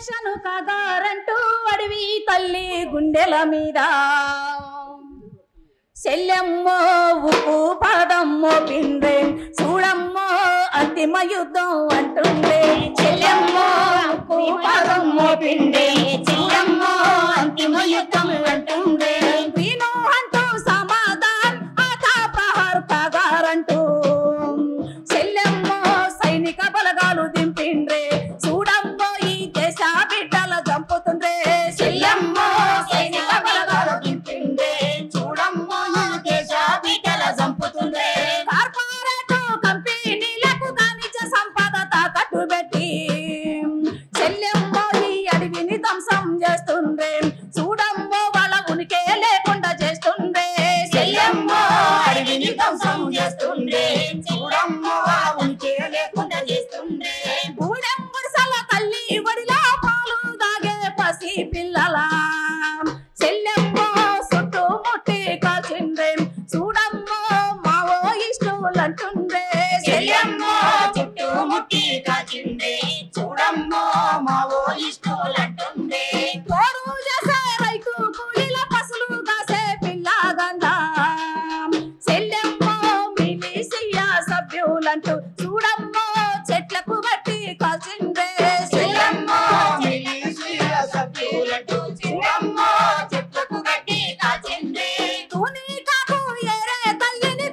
శను కాగారంటూ అడవి తల్లి గుండెల మీద చెల్లెమ్మో ఉప్పు పదమ్మో పిండే చూడమ్మో అంతిమ యుద్ధం అంటుండే చెల్లెమ్మో ఉప్పు పదమ్మో పిండే చెల్లెమ్మో అంతిమ యుద్ధం అంటుండే విను అంటూ సమాధాన్ ఆతా ప్రహార్ కాగారంటూ చెల్లెమ్మో సైనిక బలగాలు దింపిండ్రే చూడమ్మో ఈ దేశ బిడ్డల చంపుతుండ్రే చెల్లెమ్మో సైనిక బలగాలు దింపిండ్రే చూడమ్మో కార్పొరేట్ కంపెనీలకు ఖనిజ సంపద తాకట్టు పెట్టి చెల్లెమ్మో ఈ అడవిని ధ్వంసం చేస్తుండే చూడమ్మో వాళ్ళ ఉనికి లేకుండా చేస్తుండే చెల్లెమ్మో అడవిని ధ్వంసం చేస్తుండే చూడమ్మో వాళ్ళ ఉనికి లేకుండా చేస్తుండే గూడెం గుడిసెల తల్లి ఒడిలో పాలు దాగే పసి పిల్లల చెల్లెమ్మో చుట్టుముట్టి కాల్చిండే చూడమ్మో అంటుండే చెల్లెమ్మో చుట్టుముట్టి కాచిండే చూడమ్మో మావో ఇష్టోలంటుండే తోడు చేసే రైతు కూలీల పసులు కాసే పిల్లగందా చెల్లెమ్మో మిలిసియా సభ్యులంటూ చూడమ్మో చెట్లకు బట్టి కాల్చిండే చెల్లెమ్మో మిలిసియా సభ్యులంటూ చూడమ్మో చెట్లకు బట్టి కాల్చిండే తూని కాకు ఏరే తల్లిని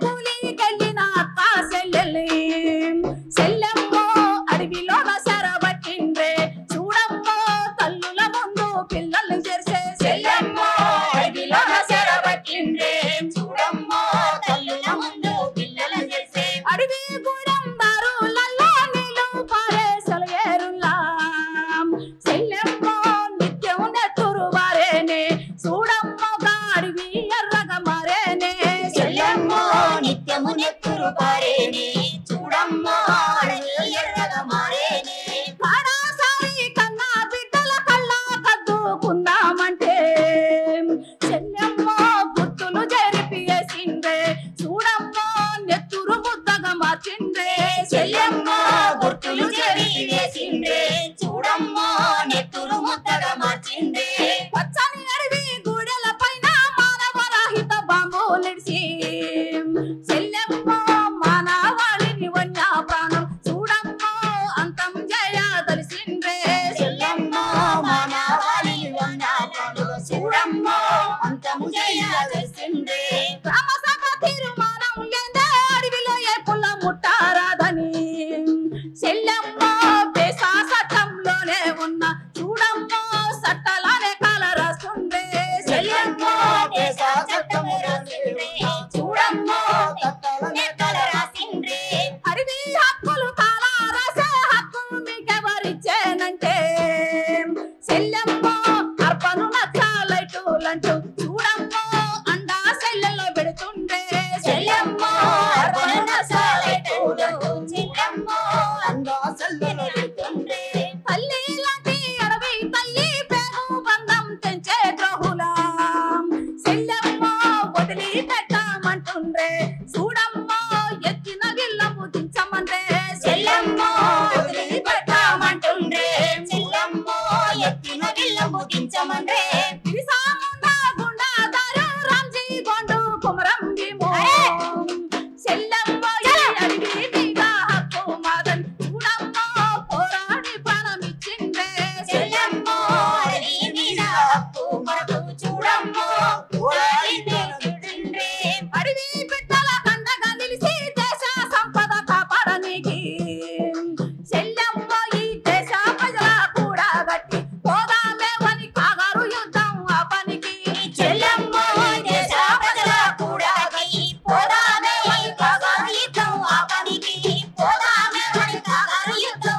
చెల్లెమ్మో అడవిలో నసరబట్టిండ్రే చూడమ్మో తల్లుల ముందు పిల్లల్ని చేర్చే చెల్లెమ్మో అడవిలో నసరబట్టిండ్రే చూడమ్మో తల్లుల ముందు పిల్లల్ని చేర్చే అడవి గూడెం దారులలో నీళ్ళు పారే సెలయేరులా చెల్లెమ్మో నిత్యం నెత్తురు వారేనే చూడమ్మో అడవి ఎర్రగా మారేనే చెల్లెమ్మో నిత్యము నెత్తురు పారేనే చూడమ్మో ఎర్రగా మారేనే కాడాసారి కన్నా బిడ్డల కళ్ళ కద్దుకుందామంటే చెల్లెమ్మో గుర్తులు జరిపి వేసిండ్రే చూడమ్మో నెత్తురు ముద్దగా మార్చిండ్రే చెల్లెమ్మో గుర్తులు జరిపి వేసిండ్రే చూడమ్మో నెత్తురు ముద్దగా మార్చిండ్రే పచ్చని అడవి గూడెల పైన మానవరహిత బాంబులిడిసి చెల్లెమ్మో మానవాళిని వన్య ప్రాణం చూడమ్మో అంతం చేయదలిసిండ్రే చెల్లెమ్మో మానవాళిని వన్య ప్రాణం చూడమ్మో అంతం చేయదలిసిండ్రే రామసభ తీర్మానం లేదే అడవిలో ఏ పుల్ల ముట్టారాదని చెల్లెమ్మో పేసా చట్టంలోనే ఉన్న చూడమ్మో చట్టాలనే కాల రాస్తుండే చెల్లెమ్మో పేసా చట్టం చూడమ్మో చట్టాలనే కాల రాసిండ్రే అడవి హక్కులు కాల రాసే హక్కు మీకెవరిచ్చేనంటే చెల్లెమ్మో అర్పను నచ్చాలైటులంటూ చూడమ్మో అండా సెల్లెల్లో పెడుతుండే చెల్లెమ్మో అర్పను నచ్చాలైటులంటూ చెల్లెమ్మో అండా సెల్లెల్లో పెడుతుండే తల్లి లాంటి అడవి తల్లి పేరు బంధం తెంచే ద్రోహులా చెల్లెమ్మో వదిలి పెట్టమంటుండ్రే చూడమ్మో ఎత్తిన గిల్లము దించమండ్రే చెల్లెమ్మో వదిలి పెట్టమంటుండ్రే చెల్లెమ్మో ఎత్తిన గిల్లము దించమండ్రే విసాముండా గుండాదారు రాంజీ గొండు కుమరం భీము చెల్లెమ్మో అడవి మీద హక్కు మాదన్ చూడమ్మో పోరాడి ప్రాణమిచ్చిండ్రే చెల్లెమ్మో అడవి మీద హక్కు మాదు చూడమ్మో పోరాడి ప్రాణమిచ్చిండ్రే అడవి బిడ్డల కండగా నిలిచి దేశ సంపద కాపాడనికి చెల్లెమ్మో ఈ దేశ ప్రజల కూడా గట్టి పోదామే వని కాగారు యుద్ధం ఆ పనికి చెల్లెమ్మో దేశ ప్రజల కూడా గట్టి పోదామే వని కాగారు యుద్ధం ఆ పనికి పోదామే వని కాగారు యుద్ధం